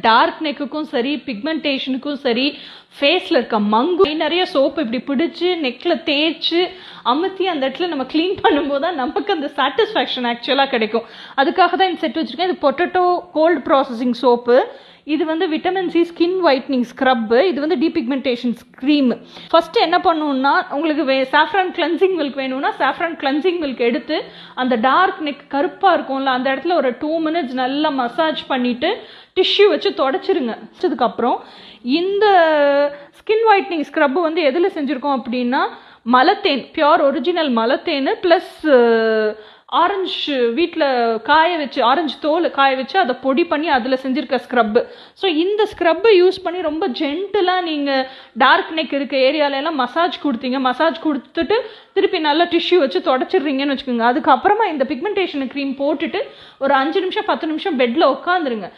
Dark நெக்குக்கும் சரி, பிக்மெண்டேஷனுக்கும் சரி, ஃபேஸில் இருக்க மங்கு நிறைய சோப்பு இப்படி பிடிச்சி நெக்கில் தேய்ச்சி அமுத்தி அந்த இடத்துல நம்ம க்ளீன் பண்ணும்போது தான் நமக்கு அந்த சாட்டிஸ்ஃபேக்ஷன் ஆக்சுவலாக கிடைக்கும். அதுக்காக தான் இந்த செட் வச்சுருக்கேன். இது பொட்டேட்டோ கோல்டு ப்ராசஸிங் சோப்பு. இது வந்து vitamin C skin whitening scrub. இது வந்து டீபிக்மெண்டேஷன் க்ரீம். ஃபஸ்ட்டு என்ன பண்ணணுன்னா, உங்களுக்கு சாஃப்ரான் கிளென்சிங் மில்க் வேணும்னா சாஃப்ரான் கிளென்சிங் மில்க் எடுத்து அந்த டார்க் நெக் கருப்பாக இருக்கும்ல அந்த இடத்துல ஒரு 2 minutes நல்லா மசாஜ் பண்ணிவிட்டு டிஷ்யூ வச்சு தொடச்சிருங்க. வச்சதுக்கப்புறம் இந்த ஸ்கின் ஒயிட்னிங் ஸ்க்ரப்பு வந்து எதில் செஞ்சுருக்கோம் அப்படின்னா, மலத்தேன், பியோர் ஒரிஜினல் மலத்தேன் ப்ளஸ் ஆரஞ்சு வீட்டில் காய வச்சு, ஆரஞ்சு தோல் காய வச்சு அதை பொடி பண்ணி அதில் செஞ்சுருக்க ஸ்க்ரப்பு. ஸோ இந்த ஸ்க்ரப்பை யூஸ் பண்ணி ரொம்ப ஜென்டிலாக நீங்கள் டார்க் நெக் இருக்க ஏரியாலெல்லாம் மசாஜ் கொடுத்தீங்க. மசாஜ் கொடுத்துட்டு திருப்பி நல்லா டிஷ்யூ வச்சு தொடச்சிடுறீங்கன்னு வச்சுக்கோங்க. அதுக்கப்புறமா இந்த பிக்மெண்டேஷன் க்ரீம் போட்டுட்டு ஒரு 5 நிமிஷம் 10 நிமிஷம் பெட்டில் உட்காந்துருங்க.